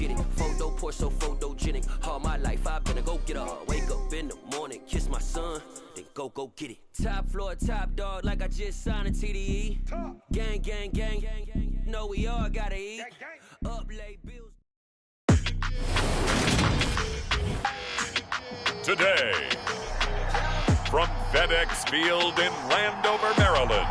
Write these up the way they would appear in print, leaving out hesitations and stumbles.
get it. Photo Porsche, so photogenic. All my life I've been a go-getter. Wake up in the morning, kiss my son, then go get it. Top floor, top dog, like I just signed a TDE. Gang, gang, gang, gang, gang. No, we all gotta eat. Up late bills. Today, from FedEx Field in Landover, Maryland,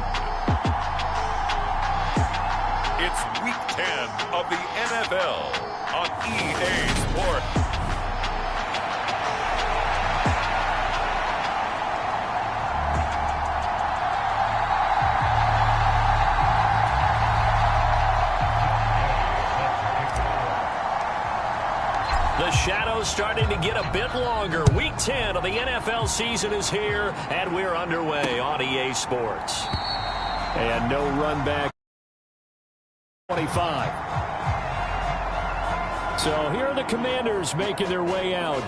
it's Week 10 of the NFL on EA Sports. The shadow's starting to get a bit longer. Week 10 of the NFL season is here, and we're underway on EA Sports. And no run back. 25. So here are the Commanders making their way out.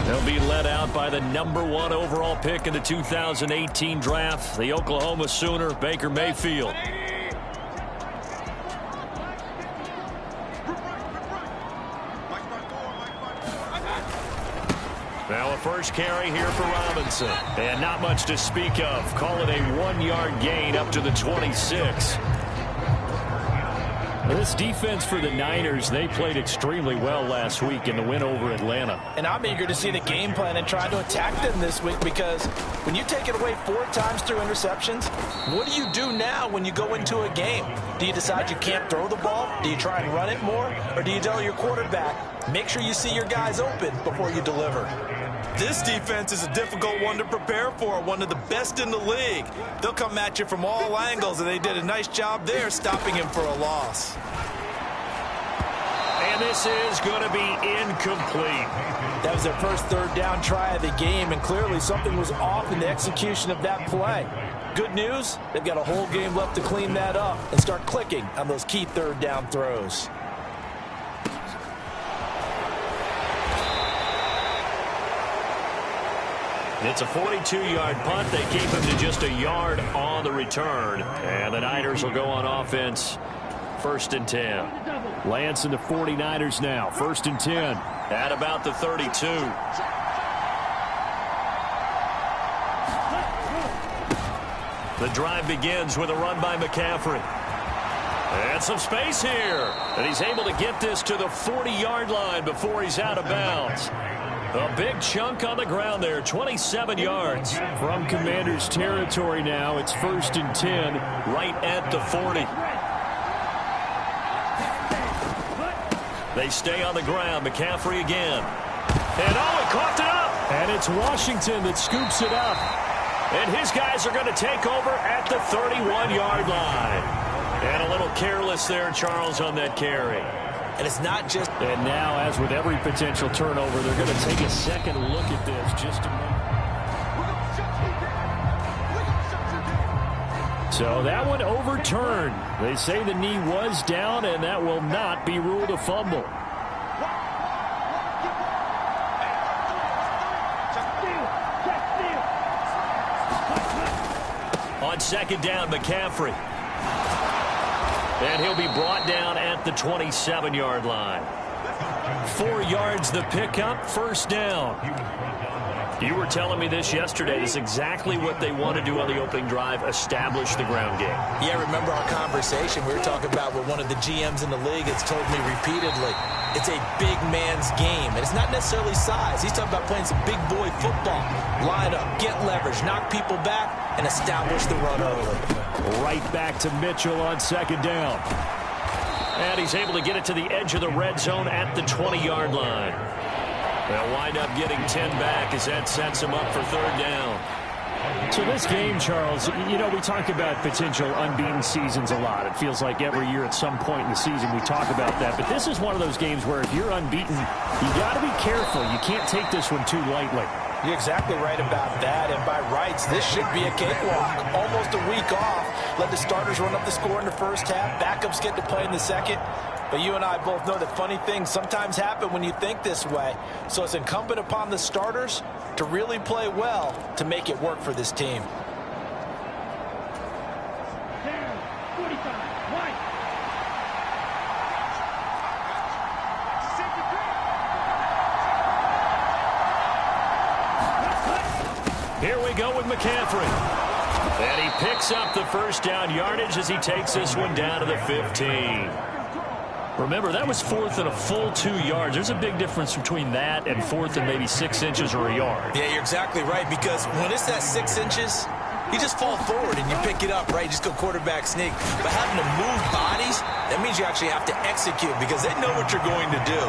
They'll be led out by the #1 overall pick in the 2018 draft, the Oklahoma Sooner, Baker Mayfield. Now a first carry here for Robinson. And not much to speak of. Call it a 1-yard gain up to the 26. This defense for the Niners, they played extremely well last week in the win over Atlanta. And I'm eager to see the game plan and try to attack them this week, because when you take it away 4 times through interceptions, what do you do now when you go into a game? Do you decide you can't throw the ball? Do you try and run it more? Or do you tell your quarterback, make sure you see your guys open before you deliver? This defense is a difficult one to prepare for, one of the best in the league. They'll come at you from all angles, and they did a nice job there stopping him for a loss. And this is going to be incomplete. That was their first third down try of the game, and clearly something was off in the execution of that play. Good news, they've got a whole game left to clean that up and start clicking on those key third down throws. It's a 42-yard punt. They keep him to just a yard on the return. And the Niners will go on offense. 1st and 10. Lance and the 49ers now. 1st and 10. At about the 32. The drive begins with a run by McCaffrey. And some space here. And he's able to get this to the 40-yard line before he's out of bounds. A big chunk on the ground there, 27 yards. From Commanders territory now, it's 1st and 10, right at the 40. They stay on the ground. McCaffrey again. And he coughed it up. And it's Washington that scoops it up. And his guys are going to take over at the 31-yard line. And a little careless there, Charles, on that carry. And it's not just... And now, as with every potential turnover, they're going to take a second look at this just a moment. So that one overturned. They say the knee was down, and that will not be ruled a fumble. On 2nd down, McCaffrey. And he'll be brought down at the 27-yard line. 4 yards the pickup, 1st down. You were telling me this yesterday. This is exactly what they want to do on the opening drive, establish the ground game. Yeah, remember our conversation. We were talking about what one of the GMs in the league has told me repeatedly. It's a big man's game, and it's not necessarily size. He's talking about playing some big boy football. Line up, get leverage, knock people back, and establish the run early. Right back to Mitchell on 2nd down. And he's able to get it to the edge of the red zone at the 20-yard line. They'll wind up getting 10 back as that sets him up for 3rd down. So this game, Charles, you know, we talk about potential unbeaten seasons a lot. It feels like every year at some point in the season we talk about that. But this is one of those games where if you're unbeaten, you got to be careful. You can't take this one too lightly. You're exactly right about that, and by rights, this should be a cakewalk. Almost a week off. Let the starters run up the score in the first half. Backups get to play in the second. But you and I both know that funny things sometimes happen when you think this way. So it's incumbent upon the starters to really play well to make it work for this team. Here we go with McCaffrey. And he picks up the first down yardage as he takes this one down to the 15. Remember, that was fourth and a full 2 yards. There's a big difference between that and fourth and maybe 6 inches or a yard. Yeah, you're exactly right, because when it's that 6 inches, you just fall forward and you pick it up, right? You just go quarterback sneak. But having to move bodies, that means you actually have to execute because they know what you're going to do.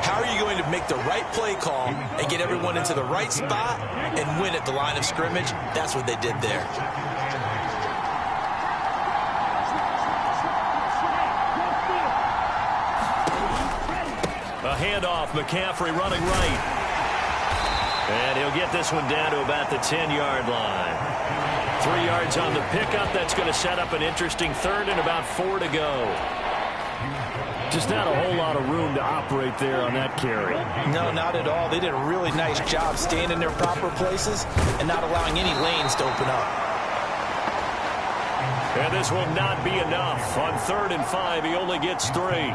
How are you going to make the right play call and get everyone into the right spot and win at the line of scrimmage? That's what they did there. A handoff, McCaffrey running right. And he'll get this one down to about the 10-yard line. 3 yards on the pickup. That's going to set up an interesting third and about 4 to go. Just not a whole lot of room to operate there on that carry. No, not at all. They did a really nice job staying in their proper places and not allowing any lanes to open up. And this will not be enough. On 3rd and 5, he only gets 3.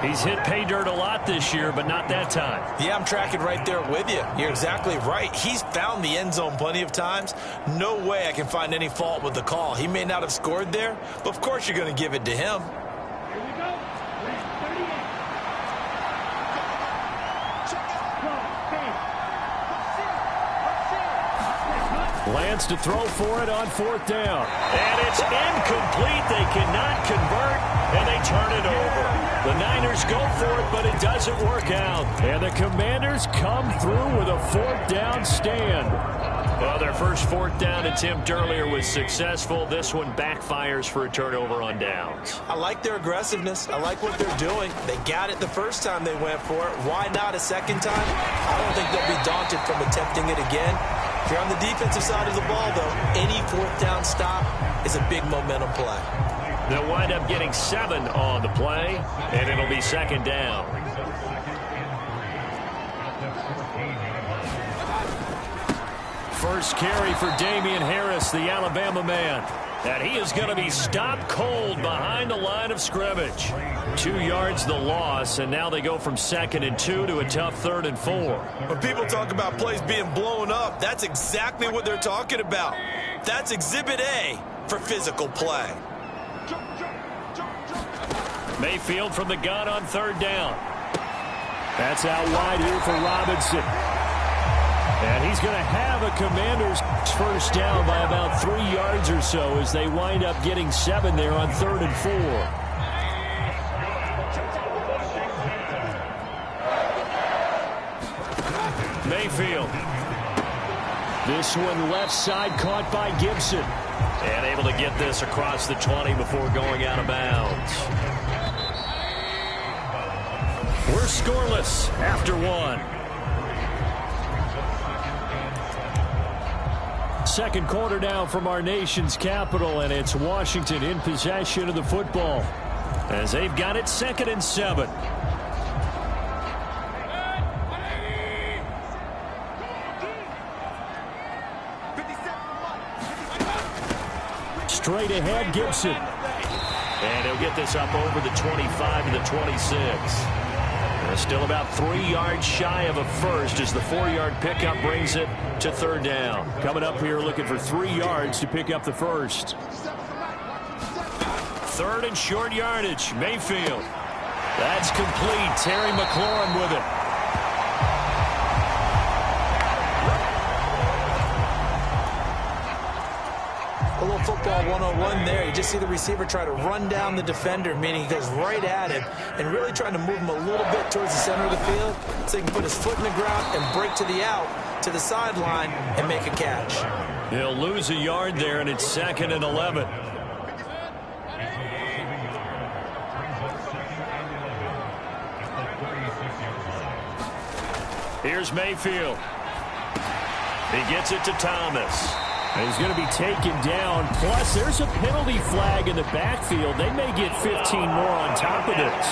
He's hit pay dirt a lot this year, but not that time. Yeah, I'm tracking right there with you. You're exactly right. He's found the end zone plenty of times. No way I can find any fault with the call. He may not have scored there, but of course you're going to give it to him. Lance to throw for it on 4th down. And it's incomplete. They cannot convert, and they turn it over. The Niners go for it, but it doesn't work out. And the Commanders come through with a 4th down stand. Well, their first 4th down attempt earlier was successful. This one backfires for a turnover on downs. I like their aggressiveness. I like what they're doing. They got it the first time they went for it. Why not a second time? I don't think they'll be daunted from attempting it again. If you're on the defensive side of the ball, though, any 4th down stop is a big momentum play. They'll wind up getting 7 on the play, and it'll be 2nd down. First carry for Damian Harris, the Alabama man. And he is going to be stopped cold behind the line of scrimmage. 2 yards the loss, and now they go from 2nd and 2 to a tough 3rd and 4. When people talk about plays being blown up, that's exactly what they're talking about. That's Exhibit A for physical play. Mayfield from the gun on 3rd down. That's out wide here for Robinson. And he's going to have a Commanders first down by about 3 yards or so as they wind up getting 7 there on 3rd and 4. Mayfield. This one left side caught by Gibson. And able to get this across the 20 before going out of bounds. We're scoreless after 1. Second quarter now from our nation's capital, and it's Washington in possession of the football as they've got it 2nd and 7. Straight ahead, Gibson. And he'll get this up over the 25 to the 26. Still about 3 yards shy of a first as the 4-yard pickup brings it to 3rd down. Coming up here looking for 3 yards to pick up the first. 3rd and short yardage. Mayfield. That's complete. Terry McLaurin with it. A little football 101 there. You just see the receiver try to run down the defender, meaning he goes right at him and really trying to move him a little bit towards the center of the field so he can put his foot in the ground and break to the out, to the sideline, and make a catch. He'll lose a yard there, and it's 2nd and 11. Here's Mayfield. He gets it to Thomas. He's going to be taken down. Plus, there's a penalty flag in the backfield. They may get 15 more on top of this.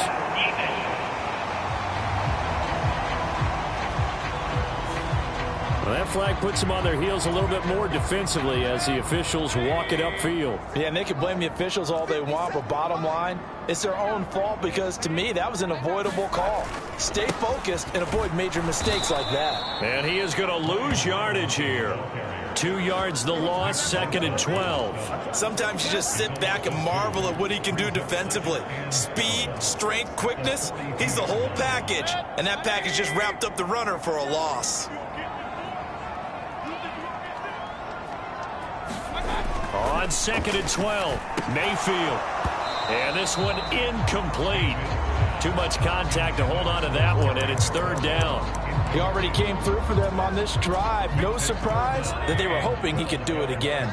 Well, that flag puts them on their heels a little bit more defensively as the officials walk it upfield. Yeah, and they can blame the officials all they want, but bottom line, it's their own fault because, to me, that was an avoidable call. Stay focused and avoid major mistakes like that. And he is going to lose yardage here. 2 yards the loss, 2nd and 12. Sometimes you just sit back and marvel at what he can do defensively. Speed, strength, quickness, he's the whole package. And that package just wrapped up the runner for a loss. On 2nd and 12, Mayfield. And this one incomplete. Too much contact to hold on to that one, and it's 3rd down. He already came through for them on this drive. No surprise that they were hoping he could do it again.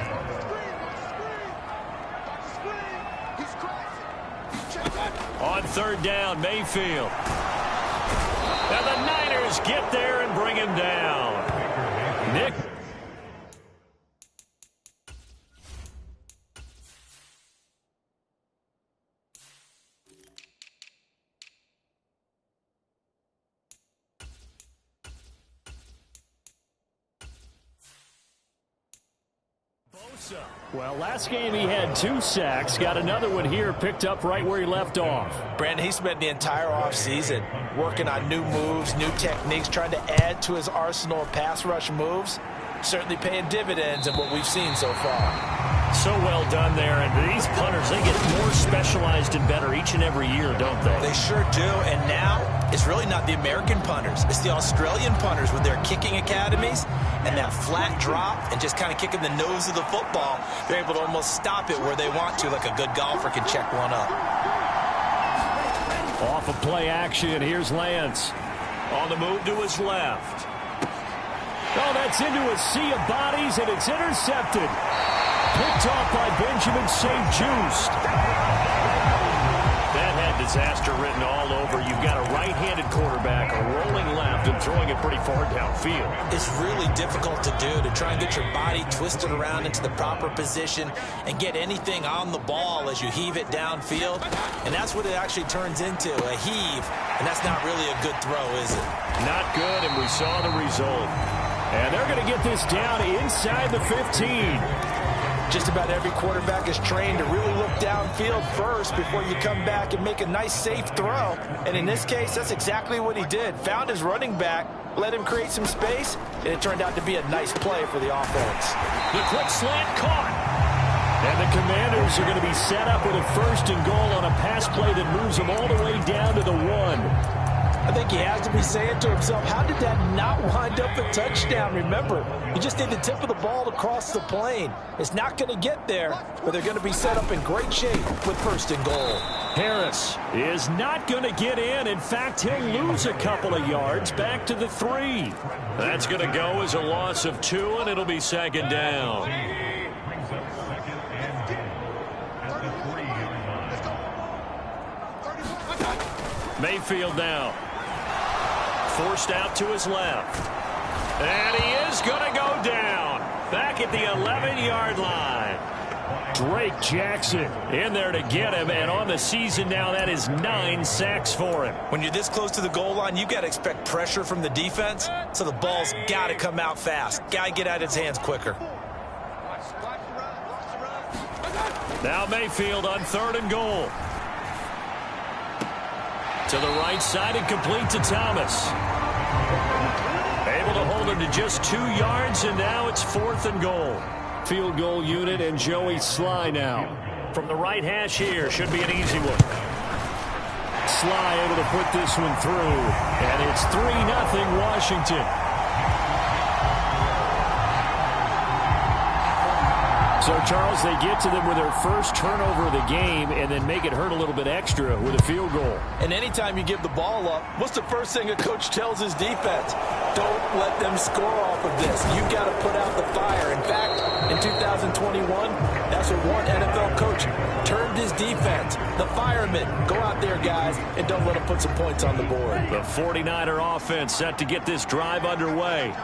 On 3rd down, Mayfield. And the Niners get there and bring him down. Nick. Well, last game he had 2 sacks. Got another one here, picked up right where he left off. Brandon, he spent the entire offseason working on new moves, new techniques, trying to add to his arsenal of pass rush moves. Certainly paying dividends in what we've seen so far. So well done there. And these punters, they get more specialized and better each and every year, don't they? They sure do. And now it's really not the American punters. It's the Australian punters with their kicking academies and that flat drop and just kind of kicking the nose of the football. They're able to almost stop it where they want to, like a good golfer can check one up. Off of play action, here's Lance. On the move to his left. Oh, that's into a sea of bodies, and it's intercepted. Picked off by Benjamin St. Just. That had disaster written all over. You've got a right-handed quarterback, a rolling left, and throwing it pretty far downfield. It's really difficult to do, to try and get your body twisted around into the proper position and get anything on the ball as you heave it downfield. And that's what it actually turns into, a heave. And that's not really a good throw, is it? Not good, and we saw the result. And they're going to get this down inside the 15. Just about every quarterback is trained to really look downfield first before you come back and make a nice, safe throw. And in this case, that's exactly what he did. Found his running back, let him create some space, and it turned out to be a nice play for the offense. The quick slant caught. And the Commanders are going to be set up with a 1st and goal on a pass play that moves them all the way down to the 1. I think he has to be saying to himself, how did that not wind up a touchdown? Remember, you just need the tip of the ball to cross the plane. It's not going to get there, but they're going to be set up in great shape with 1st and goal. Harris is not going to get in. In fact, he'll lose a couple of yards back to the 3. That's going to go as a loss of 2, and it'll be 2nd down. Mayfield now. Forced out to his left. And he is going to go down. Back at the 11-yard line. Drake Jackson in there to get him. And on the season now, that is 9 sacks for him. When you're this close to the goal line, you've got to expect pressure from the defense. So the ball's got to come out fast. Got to get out of his hands quicker. Now Mayfield on 3rd and goal. To the right side and complete to Thomas. Able to hold him to just 2 yards, and now it's 4th and goal. Field goal unit and Joey Sly now. From the right hash here, should be an easy one. Sly able to put this one through, and it's 3-0 Washington. So, Charles, they get to them with their first turnover of the game and then make it hurt a little bit extra with a field goal. And anytime you give the ball up, what's the first thing a coach tells his defense? Don't let them score off of this. You've got to put out the fire. In fact, in 2021, that's what one NFL coach termed his defense. The firemen. Go out there, guys, and don't let them put some points on the board. The 49er offense set to get this drive underway.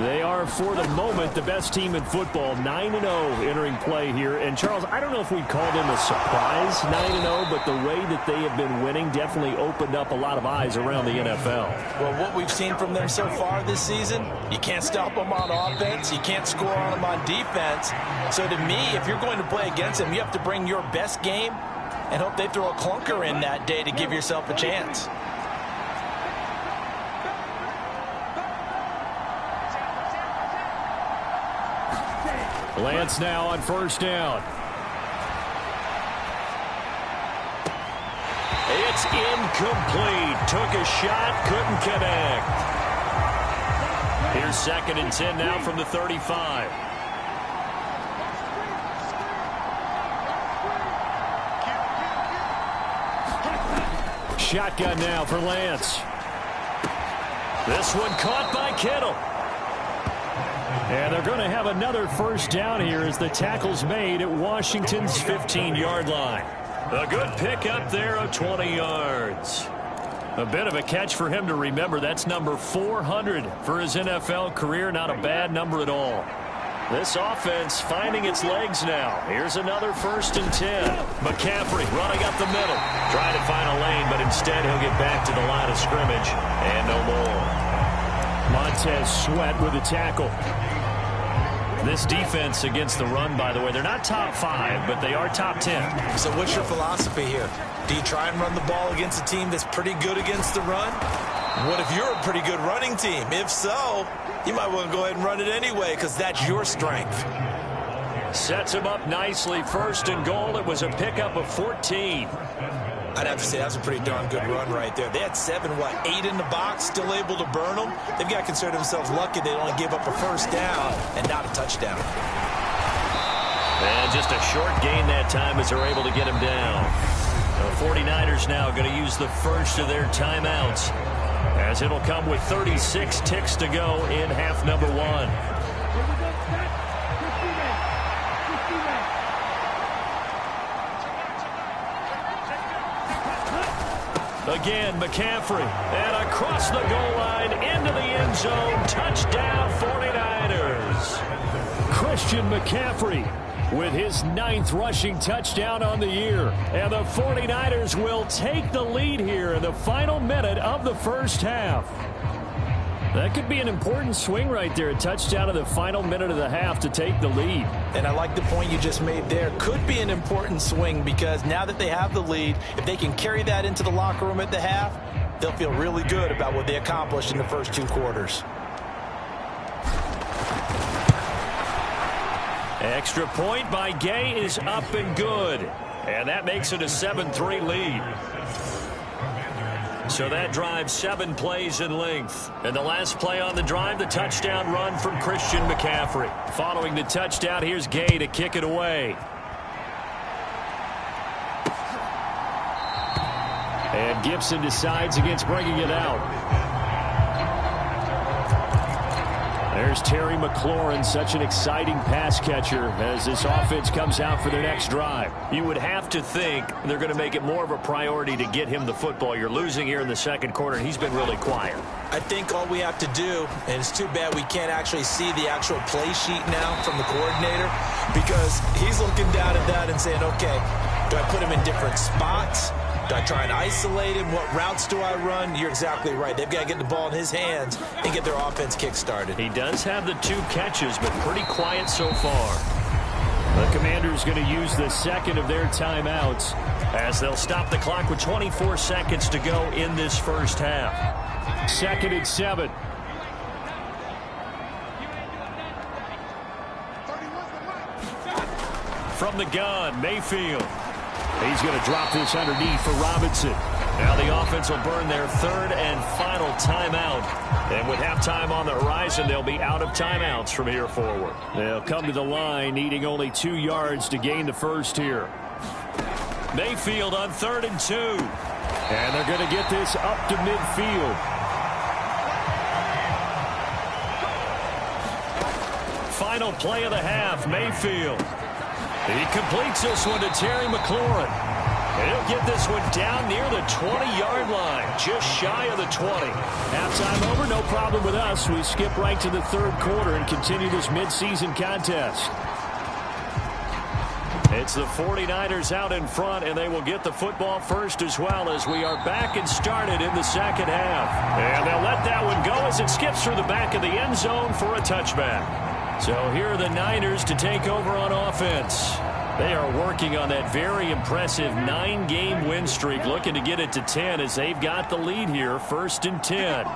They are, for the moment, the best team in football, 9-0 entering play here. And, Charles, I don't know if we'd call them a surprise 9-0, but the way that they have been winning definitely opened up a lot of eyes around the NFL. Well, what we've seen from them so far this season, you can't stop them on offense. You can't score on them on defense. So, to me, if you're going to play against them, you have to bring your best game and hope they throw a clunker in that day to give yourself a chance. Lance now on first down. It's incomplete. Took a shot, couldn't connect. Here's 2nd and 10 now from the 35. Shotgun now for Lance. This one caught by Kittle. And they're going to have another first down here as the tackle's made at Washington's 15-yard line. A good pickup there of 20 yards. A bit of a catch for him to remember. That's number 400 for his NFL career. Not a bad number at all. This offense finding its legs now. Here's another 1st and 10. McCaffrey running up the middle. Trying to find a lane, but instead he'll get back to the line of scrimmage. And no more. Montez Sweat with a tackle. This defense against the run, by the way, they're not top 5, but they are top 10. So what's your philosophy here? Do you try and run the ball against a team that's pretty good against the run? What if you're a pretty good running team? If so, you might want to go ahead and run it anyway because that's your strength. Sets him up nicely. 1st and goal. It was a pickup of 14. I'd have to say that's a pretty darn good run right there. They had 8 in the box, still able to burn them. They've got to consider themselves lucky they only gave up a first down and not a touchdown. And just a short gain that time as they're able to get him down. The 49ers now going to use the first of their timeouts as it'll come with 36 ticks to go in half number 1. Again, McCaffrey, and across the goal line, into the end zone, touchdown 49ers. Christian McCaffrey with his 9th rushing touchdown on the year. And the 49ers will take the lead here in the final minute of the first half. That could be an important swing right there, a touchdown in the final minute of the half to take the lead. And I like the point you just made there. Could be an important swing because now that they have the lead, if they can carry that into the locker room at the half, they'll feel really good about what they accomplished in the first 2 quarters. Extra point by Gay is up and good. And that makes it a 7-3 lead. So that drive 7 plays in length. And the last play on the drive, the touchdown run from Christian McCaffrey. Following the touchdown, here's Gay to kick it away. And Gibson decides against bringing it out. There's Terry McLaurin, such an exciting pass catcher as this offense comes out for their next drive. You would have to think they're going to make it more of a priority to get him the football. You're losing here in the second quarter, and he's been really quiet. I think all we have to do, and it's too bad we can't actually see the actual play sheet now from the coordinator, because he's looking down at that and saying, okay, do I put him in different spots? Do I try and isolate him? What routes do I run? You're exactly right. They've got to get the ball in his hands and get their offense kick-started. He does have the 2 catches, but pretty quiet so far. The Commanders going to use the second of their timeouts as they'll stop the clock with 24 seconds to go in this first half. 2nd and 7. From the gun, Mayfield. He's going to drop this underneath for Robinson. Now the offense will burn their 3rd and final timeout. And with halftime on the horizon, they'll be out of timeouts from here forward. They'll come to the line, needing only 2 yards to gain the first here. Mayfield on 3rd and 2. And they're going to get this up to midfield. Final play of the half, Mayfield. He completes this one to Terry McLaurin. He'll get this one down near the 20-yard line, just shy of the 20. Halftime over, no problem with us. We skip right to the 3rd quarter and continue this midseason contest. It's the 49ers out in front, and they will get the football first as well as we are back and started in the second half. And they'll let that one go as it skips through the back of the end zone for a touchback. So here are the Niners to take over on offense. They are working on that very impressive 9-game win streak, looking to get it to 10 as they've got the lead here, 1st and 10.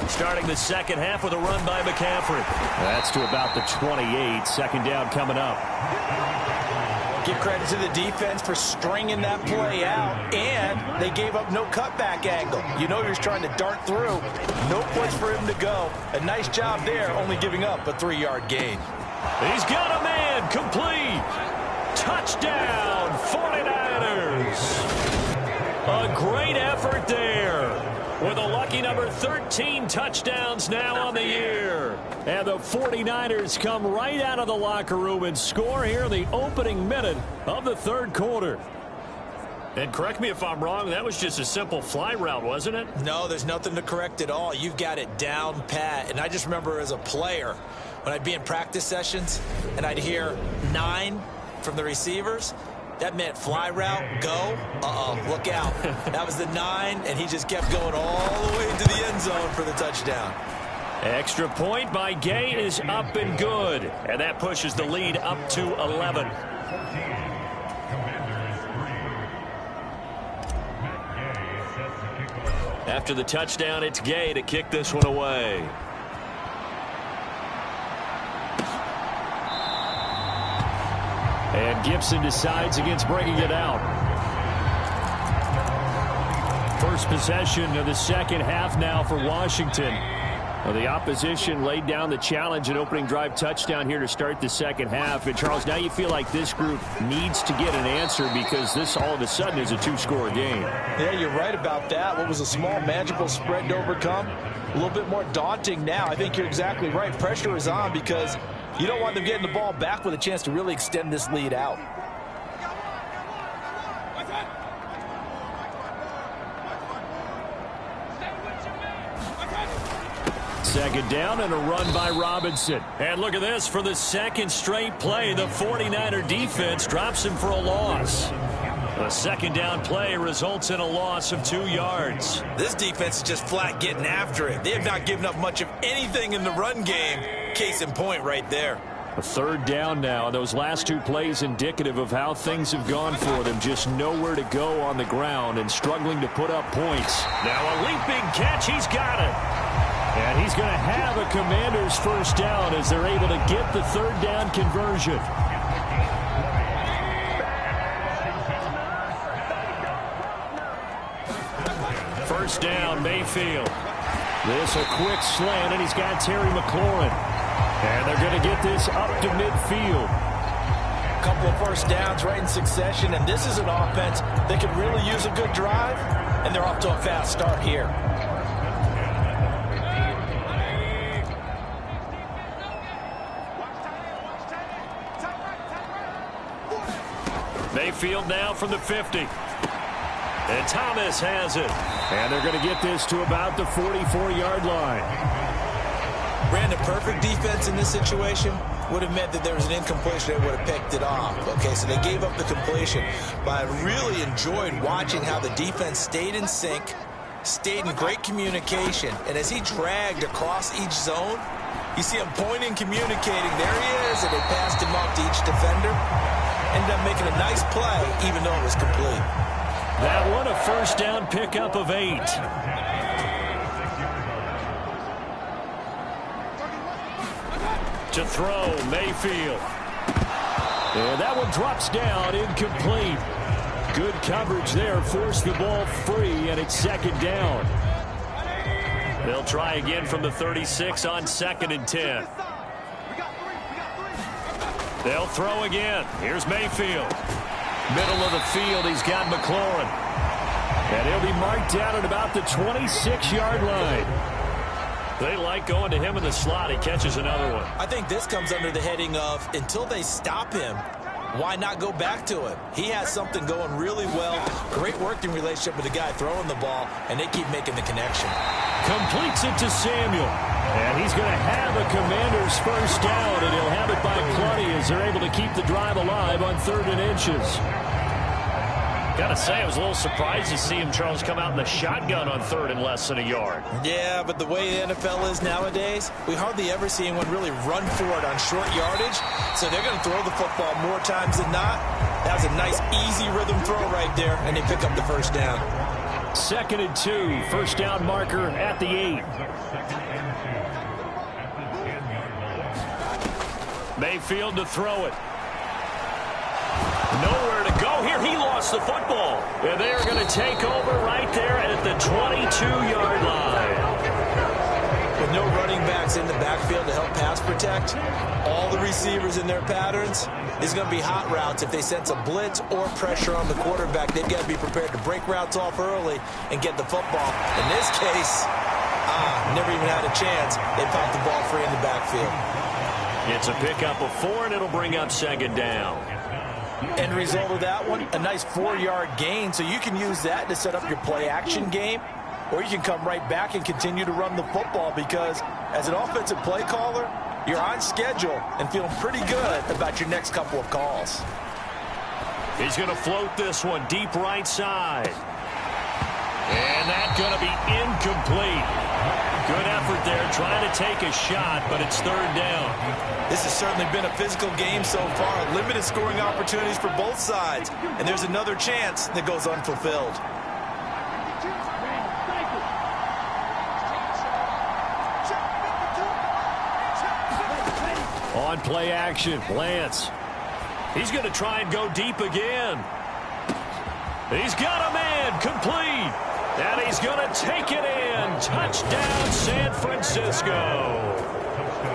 Starting the second half with a run by McCaffrey. That's to about the 28. Second down coming up. Give credit to the defense for stringing that play out, and they gave up no cutback angle. You know he was trying to dart through. No place for him to go. A nice job there, only giving up a 3-yard gain. He's got a man complete. Touchdown, 49ers. A great effort there. With a lucky number 13 touchdowns now on the year. And the 49ers come right out of the locker room and score here in the opening minute of the third quarter. And correct me if I'm wrong, that was just a simple fly route, wasn't it? No, there's nothing to correct at all. You've got it down pat. And I just remember as a player, when I'd be in practice sessions and I'd hear 9 from the receivers, that meant fly route, go, look out. That was the 9, and he just kept going all the way into the end zone for the touchdown. Extra point by Gay is up and good. And that pushes the lead up to 11. After the touchdown, it's Gay to kick this one away. And Gibson decides against bringing it out. First possession of the second half now for Washington. Well, the opposition laid down the challenge, an opening drive touchdown here to start the second half. And, Charles, now you feel like this group needs to get an answer because this all of a sudden is a 2-score game. Yeah, you're right about that. What was a small, manageable spread to overcome, a little bit more daunting now. I think you're exactly right. Pressure is on because you don't want them getting the ball back with a chance to really extend this lead out. Second down and a run by Robinson. And look at this. For the second straight play, the 49er defense drops him for a loss. A second down play results in a loss of 2 yards. This defense is just flat getting after it. They have not given up much of anything in the run game. Case in point right there. A third down now. Those last 2 plays indicative of how things have gone for them. Just nowhere to go on the ground and struggling to put up points. Now a leaping catch. He's got it. And he's going to have a Commanders first down as they're able to get the third down conversion. First down, Mayfield. This a quick slant, and he's got Terry McLaurin. And they're going to get this up to midfield. A couple of first downs right in succession, and this is an offense that could really use a good drive, and they're off to a fast start here. Mayfield now from the 50. And Thomas has it. And they're going to get this to about the 44-yard line. Brandon, perfect defense in this situation would have meant that there was an incompletion. They would have picked it off. Okay, so they gave up the completion. But I really enjoyed watching how the defense stayed in sync, stayed in great communication. And as he dragged across each zone, you see him pointing, communicating. There he is, and they passed him off to each defender. Ended up making a nice play, even though it was complete. That one a first down pickup of 8. To throw, Mayfield. And that one drops down, incomplete. Good coverage there, forced the ball free, and it's second down. They'll try again from the 36 on 2nd and 10. They'll throw again. Here's Mayfield. Middle of the field, he's got McLaurin. And he'll be marked down at about the 26-yard line. They like going to him in the slot. He catches another one. I think this comes under the heading of, until they stop him, why not go back to him? He has something going really well. Great working relationship with the guy throwing the ball, and they keep making the connection. Completes it to Samuel. And he's going to have a Commanders first down, and he'll have it by plenty as they're able to keep the drive alive on 3rd and inches. Gotta say, I was a little surprised to see him, Charles, come out in the shotgun on 3rd and less than a yard. Yeah, but the way the NFL is nowadays, we hardly ever see anyone really run for it on short yardage. So they're going to throw the football more times than not. That was a nice, easy rhythm throw right there, and they pick up the first down. 2nd and 2. First down marker at the 8. Mayfield to throw it. Nowhere to go here. He lost the football. And they are going to take over right there at the 22-yard line. With no running backs in the backfield to help pass protect, all the receivers in their patterns, is going to be hot routes. If they sense a blitz or pressure on the quarterback, they've got to be prepared to break routes off early and get the football. In this case, never even had a chance. They popped the ball free in the backfield. It's a pickup of 4, and it'll bring up 2nd down. End result of that one, a nice 4-yard gain, so you can use that to set up your play-action game, or you can come right back and continue to run the football because as an offensive play caller, you're on schedule and feeling pretty good about your next couple of calls. He's going to float this one deep right side. And that's going to be incomplete. Good effort there, trying to take a shot, but it's 3rd down. This has certainly been a physical game so far. Limited scoring opportunities for both sides. And there's another chance that goes unfulfilled. On play action, Lance. He's going to try and go deep again. He's got a man, complete. And he's going to take it in. Touchdown, San Francisco.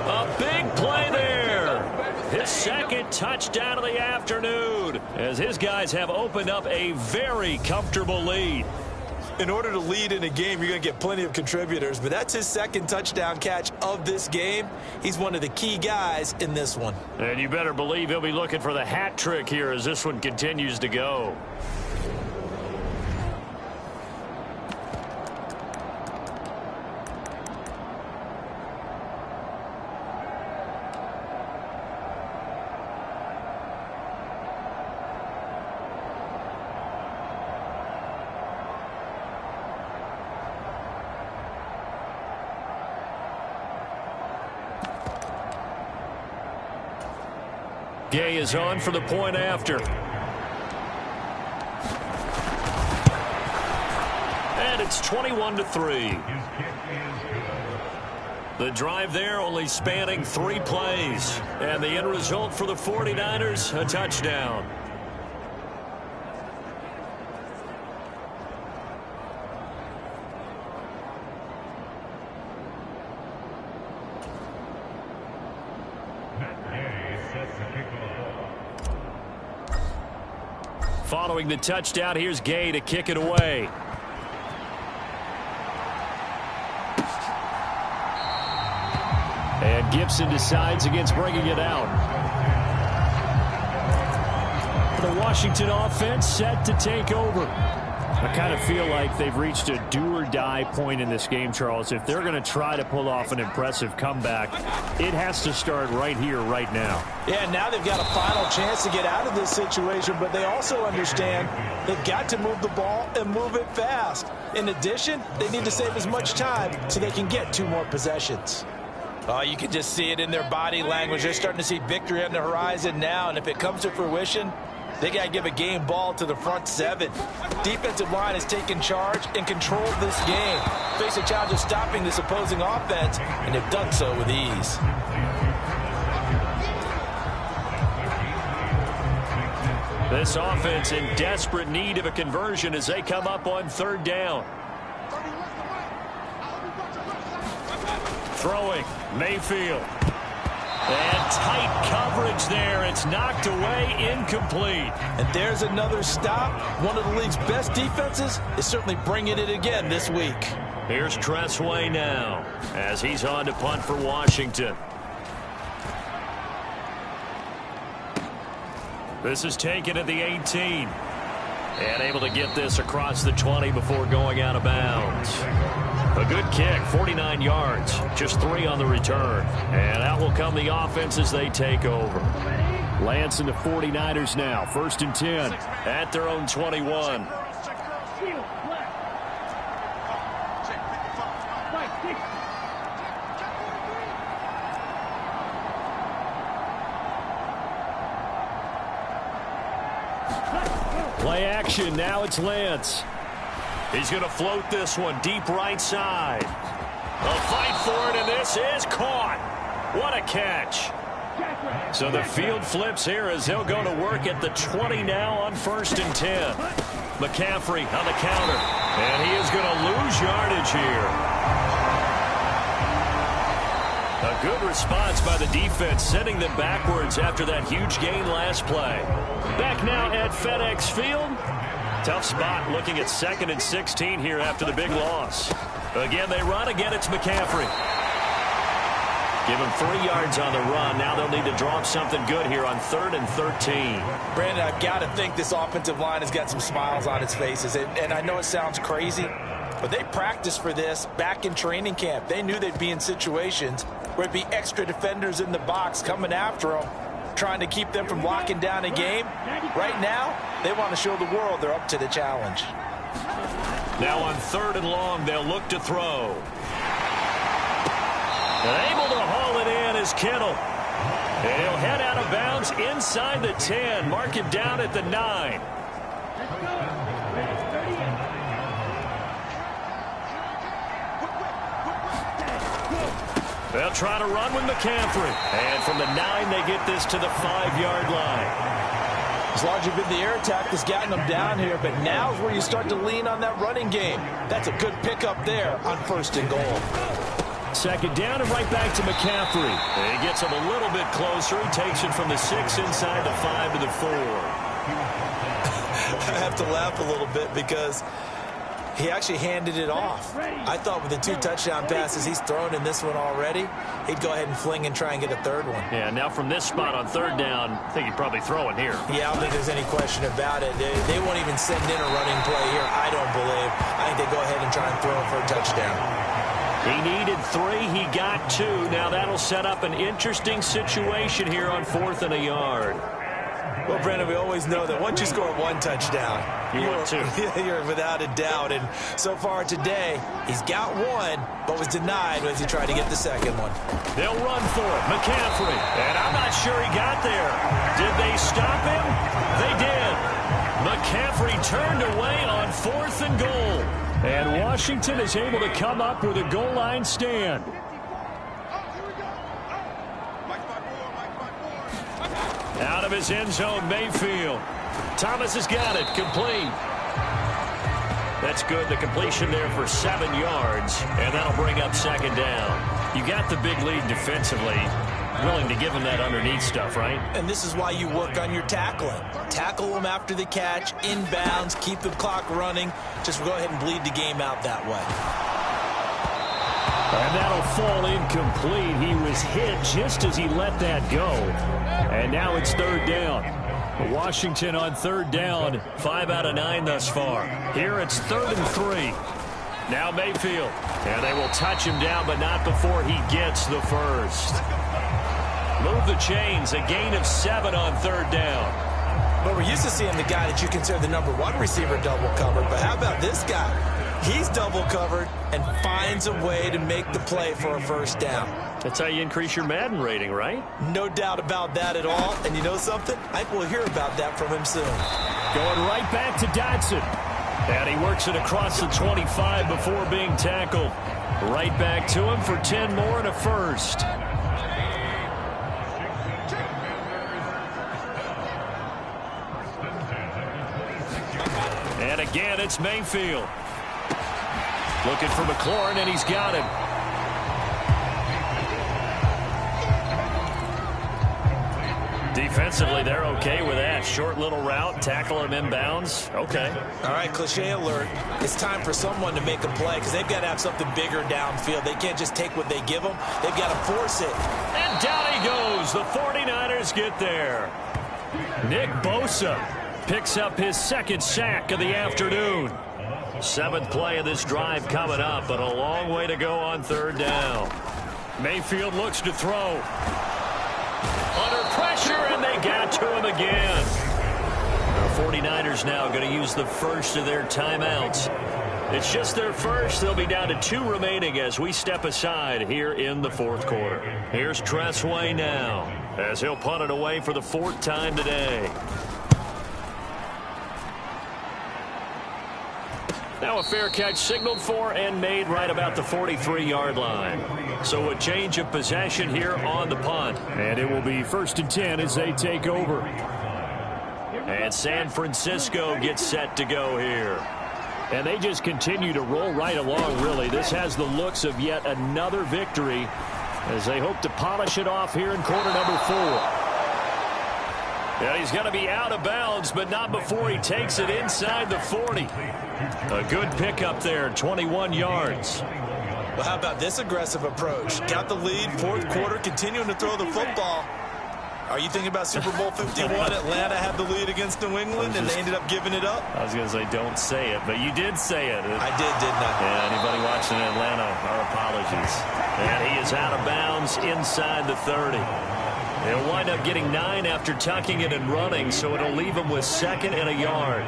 A big play there. His 2nd touchdown of the afternoon as his guys have opened up a very comfortable lead. In order to lead in a game, you're going to get plenty of contributors, but that's his 2nd touchdown catch of this game. He's one of the key guys in this one. And you better believe he'll be looking for the hat trick here as this one continues to go. Gay is on for the point after. And it's 21-3. The drive there only spanning 3 plays. And the end result for the 49ers, a touchdown. Following the touchdown, here's Gay to kick it away. And Gibson decides against bringing it out. The Washington offense set to take over. I kind of feel like they've reached a do-or-die point in this game, Charles. If they're going to try to pull off an impressive comeback, it has to start right here, right now. Yeah, now they've got a final chance to get out of this situation, but they also understand they've got to move the ball and move it fast. In addition, they need to save as much time so they can get 2 more possessions. Oh, you can just see it in their body language. They're starting to see victory on the horizon now, and if it comes to fruition, they got to give a game ball to the front 7. Defensive line has taken charge and controlled this game. Face a challenge of stopping this opposing offense, and they've done so with ease. This offense in desperate need of a conversion as they come up on 3rd down. Throwing, Mayfield. And tight coverage there. It's knocked away, incomplete. And there's another stop. One of the league's best defenses is certainly bringing it again this week. Here's Tressway now as he's on to punt for Washington. This is taken at the 18. And able to get this across the 20 before going out of bounds. A good kick, 49 yards, just 3 on the return. And out will come the offense as they take over. Lance and the 49ers now, 1st and 10 at their own 21. Play action, now it's Lance. He's going to float this one deep right side. A fight for it, and this is caught. What a catch. So the field flips here as they'll go to work at the 20 now on 1st and 10. McCaffrey on the counter, and he is going to lose yardage here. A good response by the defense, sending them backwards after that huge gain last play. Back now at FedEx Field. Tough spot looking at 2nd and 16 here after the big loss. Again, they run. Again, it's McCaffrey. Give him 3 yards on the run. Now they'll need to draw up something good here on 3rd and 13. Brandon, I've got to think this offensive line has got some smiles on its faces. And I know it sounds crazy, but they practiced for this back in training camp. They knew they'd be in situations where it'd be extra defenders in the box coming after them, trying to keep them from locking down a game. Right now, they want to show the world they're up to the challenge. Now on 3rd and long, they'll look to throw. And able to haul it in is Kittle. And he'll head out of bounds inside the 10. Mark him down at the 9. They'll try to run with McCaffrey. And from the 9, they get this to the 5-yard line. It's largely been the air attack that's gotten them down here, but now's where you start to lean on that running game. That's a good pickup there on 1st and goal. 2nd down and right back to McCaffrey. And he gets him a little bit closer. He takes it from the 6 inside the 5 to the 4. I have to laugh a little bit because he actually handed it off. I thought with the 2 touchdown passes he's thrown in this one already, he'd go ahead and fling and try and get a 3rd one. Yeah, now from this spot on 3rd down, I think he'd probably throw it here. Yeah, I don't think there's any question about it. They won't even send in a running play here, I don't believe. I think they go ahead and try and throw it for a touchdown. He needed 3. He got 2. Now that'll set up an interesting situation here on 4th and a yard. Well, Brandon, we always know that once you score 1 touchdown, you're without a doubt. And so far today, he's got 1, but was denied as he tried to get the 2nd one. They'll run for it. McCaffrey. And I'm not sure he got there. Did they stop him? They did. McCaffrey turned away on 4th and goal. And Washington is able to come up with a goal line stand. Out of his end zone, Mayfield. Thomas has got it. Complete. That's good. The completion there for 7 yards. And that'll bring up 2nd down. You got the big lead defensively. Willing to give him that underneath stuff, right? And this is why you work on your tackling. Tackle them after the catch, inbounds, keep the clock running. Just go ahead and bleed the game out that way. And that'll fall incomplete. He was hit just as he let that go. And now it's 3rd down. Washington on 3rd down, 5 out of 9 thus far. Here it's 3rd and 3. Now Mayfield. And they will touch him down, but not before he gets the 1st. Move the chains, a gain of 7 on 3rd down. But we're used to seeing the guy that you consider the number 1 receiver double covered. But how about this guy? He's double covered and finds a way to make the play for a 1st down. That's how you increase your Madden rating, right? No doubt about that at all. And you know something? I think we'll hear about that from him soon. Going right back to Dotson. And he works it across the 25 before being tackled. Right back to him for 10 more and a 1st. And again, it's Mayfield. Looking for McLaurin, and he's got him. Defensively, they're okay with that. Short little route, tackle him inbounds. Okay. All right, cliche alert. It's time for someone to make a play because they've got to have something bigger downfield. They can't just take what they give them. They've got to force it. And down he goes. The 49ers get there. Nick Bosa picks up his 2nd sack of the afternoon. 7th play of this drive coming up, but a long way to go on 3rd down. Mayfield looks to throw. Under pressure, and they got to him again. The 49ers now going to use the 1st of their timeouts. It's just their 1st. They'll be down to 2 remaining as we step aside here in the 4th quarter. Here's Tressway now as he'll punt it away for the 4th time today. Now a fair catch signaled for and made right about the 43-yard line. So a change of possession here on the punt. And it will be 1st and 10 as they take over. And San Francisco gets set to go here. And they just continue to roll right along, really. This has the looks of yet another victory as they hope to polish it off here in quarter number 4. Yeah, he's going to be out of bounds, but not before he takes it inside the 40. A good pickup there, 21 yards. Well, how about this aggressive approach? Got the lead, 4th quarter, continuing to throw the football. Are you thinking about Super Bowl 51? Atlanta had the lead against New England, and they ended up giving it up? I was going to say don't say it, but you did say it. I did, didn't I? Yeah, anybody watching Atlanta, our apologies. And he is out of bounds inside the 30. They'll wind up getting 9 after tucking it and running, so it'll leave them with 2nd and a yard.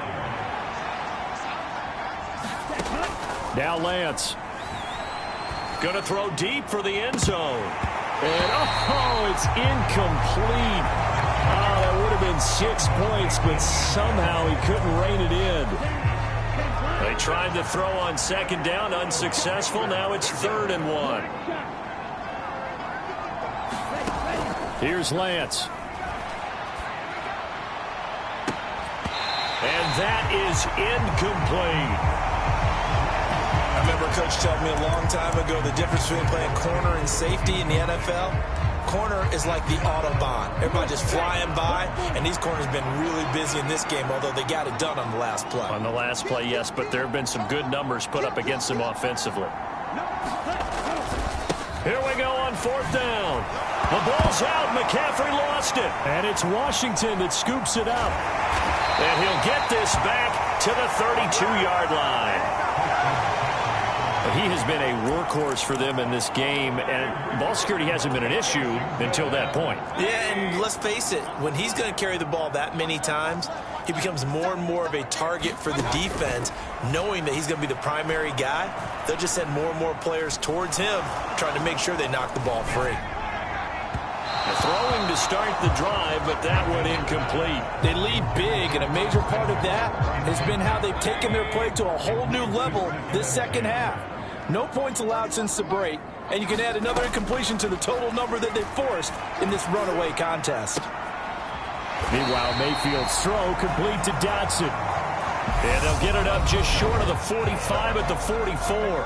Now Lance. Going to throw deep for the end zone. And, oh, it's incomplete. Oh, that would have been 6 points, but somehow he couldn't rein it in. They tried to throw on 2nd down, unsuccessful. Now it's 3rd and 1. Here's Lance. And that is incomplete. I remember Coach telling me a long time ago the difference between playing corner and safety in the NFL. Corner is like the Autobahn. Everybody just flying by, and these corners have been really busy in this game, although they got it done on the last play. On the last play, yes, but there have been some good numbers put up against them offensively. Here we go on 4th down. The ball's out. McCaffrey lost it. And it's Washington that scoops it up. And he'll get this back to the 32-yard line. He has been a workhorse for them in this game, and ball security hasn't been an issue until that point. Yeah, and let's face it, when he's going to carry the ball that many times, he becomes more and more of a target for the defense, knowing that he's going to be the primary guy. They'll just send more and more players towards him, trying to make sure they knock the ball free. Throwing to start the drive, but that one incomplete. They lead big, and a major part of that has been how they've taken their play to a whole new level this second half. No points allowed since the break, and you can add another incompletion to the total number that they've forced in this runaway contest. Meanwhile, Mayfield's throw complete to Dotson. And they'll get it up just short of the 45 at the 44.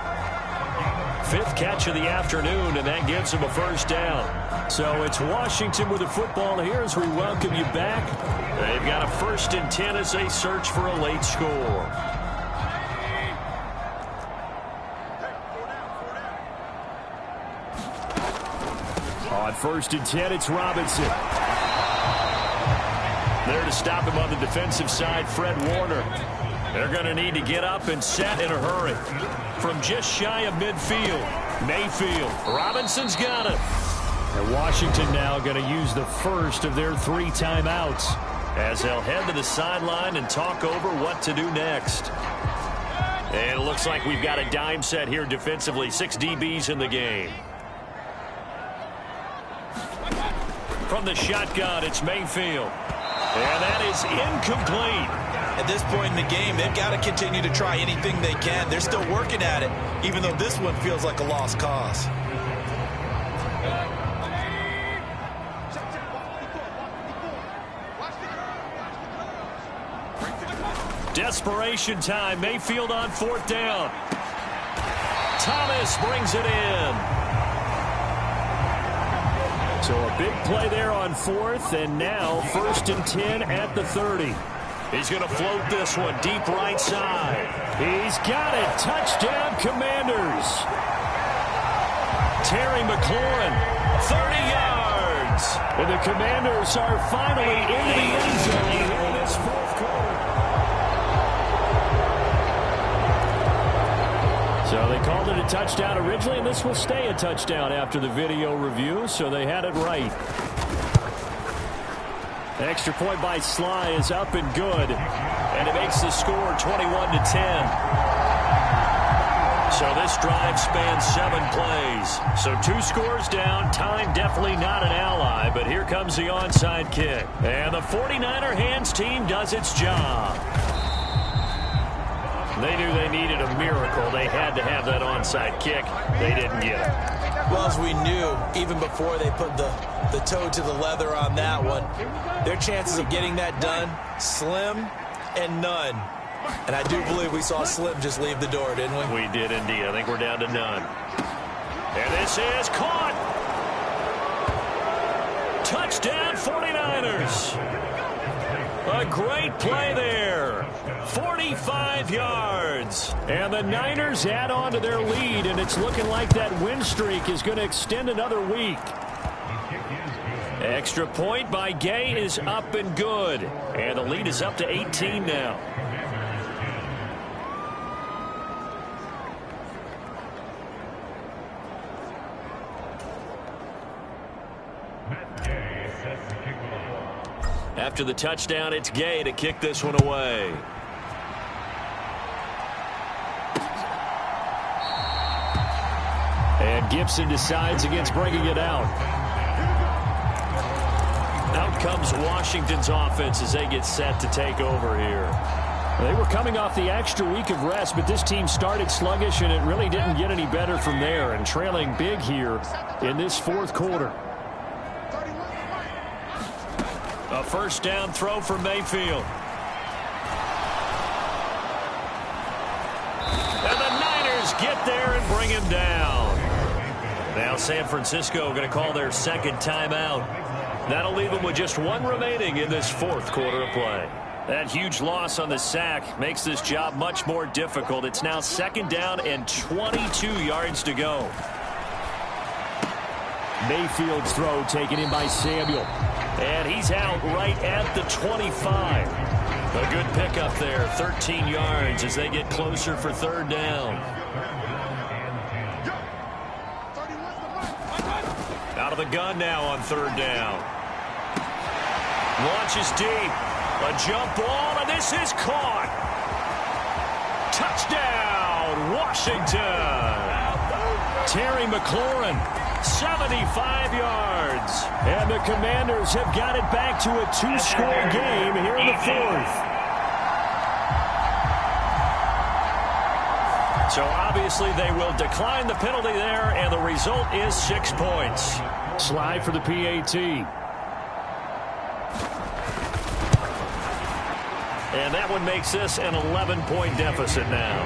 5th catch of the afternoon, and that gives them a 1st down. So it's Washington with the football here as we welcome you back. They've got a 1st and 10 as they search for a late score. On 1st and 10, it's Robinson. There to stop him on the defensive side, Fred Warner. They're going to need to get up and set in a hurry. From just shy of midfield, Mayfield. Robinson's got it. And Washington now going to use the first of their 3 timeouts as they'll head to the sideline and talk over what to do next. And it looks like we've got a dime set here defensively. 6 DBs in the game. From the shotgun, it's Mayfield. And that is incomplete. At this point in the game, they've got to continue to try anything they can. They're still working at it, even though this one feels like a lost cause. Desperation time. Mayfield on 4th down. Thomas brings it in. So a big play there on 4th, and now 1st and 10 at the 30. He's going to float this one deep right side. He's got it. Touchdown, Commanders. Terry McLaurin, 30 yards. And the Commanders are finally into the end zone here in this 4th quarter. So they called it a touchdown originally, and this will stay a touchdown after the video review, so they had it right. Extra point by Sly is up and good, and it makes the score 21-10. So this drive spans 7 plays. So 2 scores down. Time definitely not an ally, but here comes the onside kick. And the 49er hands team does its job. They knew they needed a miracle. They had to have that onside kick. They didn't get it. Well, as we knew, even before they put the toe to the leather on that one, their chances of getting that done, slim and none. And I do believe we saw Slim just leave the door, didn't we? We did indeed. I think we're down to none. And this is caught. Touchdown 49ers. A great play there. 45 yards. And the Niners add on to their lead, and it's looking like that win streak is going to extend another week. Extra point by Gay is up and good. And the lead is up to 18 now. After the touchdown, it's Gay to kick this one away. And Gibson decides against bringing it out. Out comes Washington's offense as they get set to take over here. They were coming off the extra week of rest, but this team started sluggish, and it really didn't get any better from there, and trailing big here in this fourth quarter. A first down throw for Mayfield. And the Niners get there and bring him down. Now San Francisco going to call their second timeout. That'll leave them with just one remaining in this fourth quarter of play. That huge loss on the sack makes this job much more difficult. It's now second down and 22 yards to go. Mayfield's throw taken in by Samuel. And he's out right at the 25. A good pickup there, 13 yards as they get closer for third down. Out of the gun now on third down. Launches deep. A jump ball, and this is caught. Touchdown, Washington. Terry McLaurin. 75 yards. And the Commanders have got it back to a two-score game here in the fourth. So obviously they will decline the penalty there, and the result is 6 points. Slide for the PAT. And that one makes this an 11-point deficit now.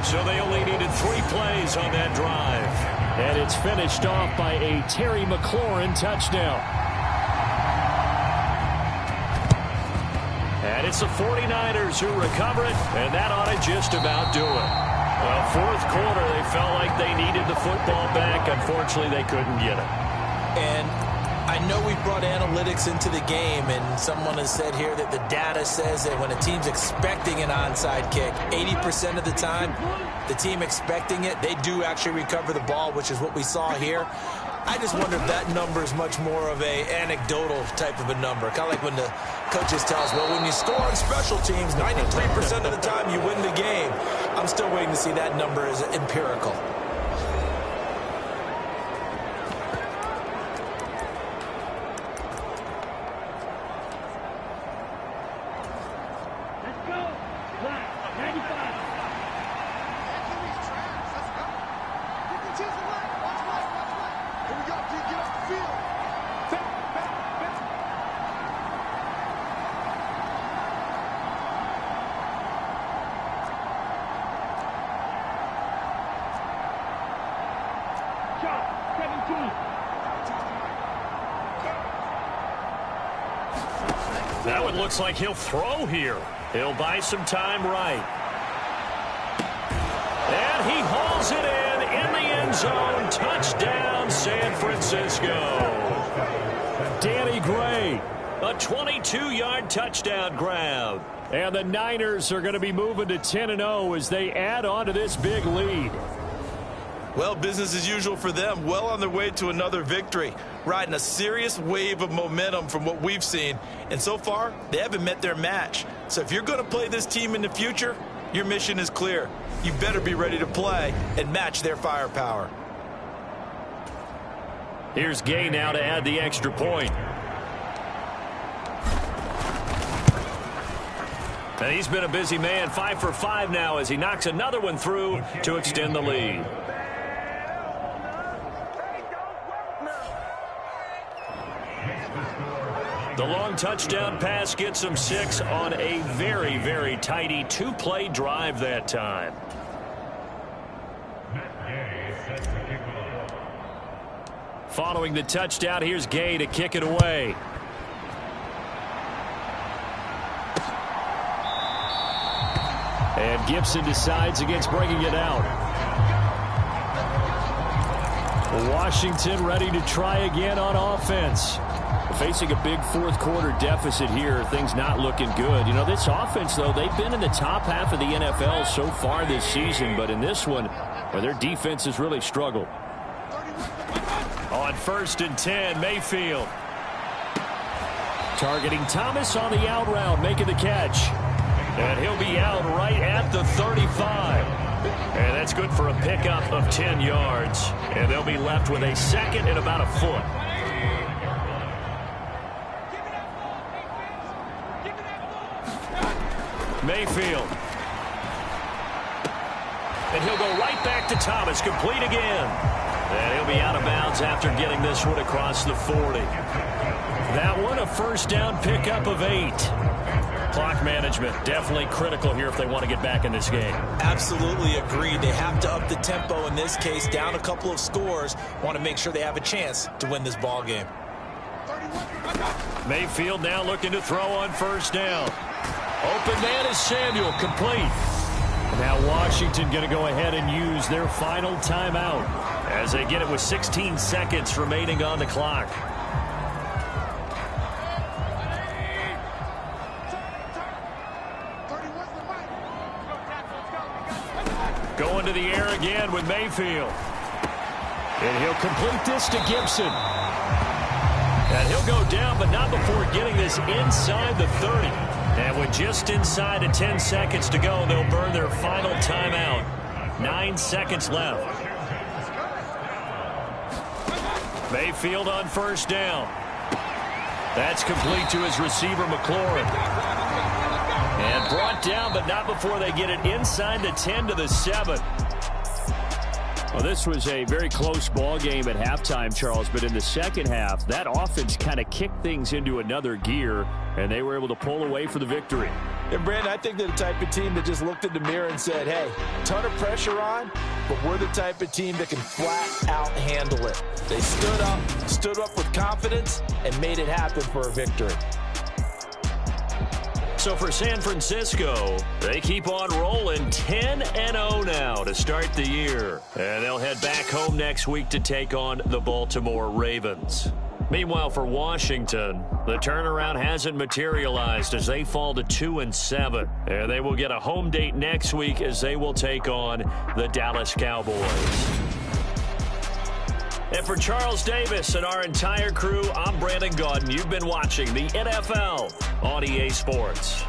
So they only needed 3 plays on that drive. And it's finished off by a Terry McLaurin touchdown. And it's the 49ers who recover it, and that ought to just about do it. Well, fourth quarter, they felt like they needed the football back. Unfortunately, they couldn't get it. And I know we brought analytics into the game, and someone has said here that the data says that when a team's expecting an onside kick, 80% of the time, the team expecting it, they do actually recover the ball, which is what we saw here. I just wonder if that number is much more of a anecdotal type of a number. Kind of like when the coaches tell us, well, when you score on special teams, 93% of the time you win the game. I'm still waiting to see that number as empirical. That one looks like he'll throw here. He'll buy some time right. And he hauls it in the end zone. Touchdown, San Francisco. Danny Gray, a 22-yard touchdown grab. And the Niners are going to be moving to 10-0 as they add on to this big lead. Well, business as usual for them. Well on their way to another victory. Riding a serious wave of momentum from what we've seen. And so far, they haven't met their match. So if you're going to play this team in the future, your mission is clear. You better be ready to play and match their firepower. Here's Gay now to add the extra point. And he's been a busy man, 5 for 5 now as he knocks another one through to extend the lead. The long touchdown pass gets him 6 on a very, very tidy 2-play drive that time. Following the touchdown, here's Gay to kick it away. And Gibson decides against bringing it out. Washington ready to try again on offense. Facing a big fourth-quarter deficit here, things not looking good. You know, this offense, though, they've been in the top half of the NFL so far this season, but in this one, well, their defense has really struggled. On 1st and 10, Mayfield. Targeting Thomas on the out route, making the catch. And he'll be out right at the 35. And that's good for a pickup of 10 yards. And they'll be left with a second and about a foot. Mayfield. And he'll go right back to Thomas, complete again. And he'll be out of bounds after getting this one across the 40. That one a first down pickup of 8. Clock management definitely critical here if they want to get back in this game. Absolutely agreed. They have to up the tempo in this case, down a couple of scores. Want to make sure they have a chance to win this ball game. Mayfield now looking to throw on first down. Open man is Samuel, complete. Now Washington going to go ahead and use their final timeout as they get it with 16 seconds remaining on the clock. Going to the air again with Mayfield. And he'll complete this to Gibson. And he'll go down, but not before getting this inside the 30. And with just inside of 10 seconds to go, they'll burn their final timeout. 9 seconds left. Mayfield on first down. That's complete to his receiver, McLaurin. And brought down, but not before they get it inside the 10 to the 7. Well, this was a very close ball game at halftime, Charles, but in the second half, that offense kind of kicked things into another gear, and they were able to pull away for the victory. And, Brandon, I think they're the type of team that just looked in the mirror and said, hey, ton of pressure on, but we're the type of team that can flat out handle it. They stood up with confidence, and made it happen for a victory. So for San Francisco, they keep on rolling 10-0 now to start the year. And they'll head back home next week to take on the Baltimore Ravens. Meanwhile, for Washington, the turnaround hasn't materialized as they fall to 2-7. And they will get a home date next week as they will take on the Dallas Cowboys. And for Charles Davis and our entire crew, I'm Brandon Gaudin. You've been watching the NFL on EA Sports.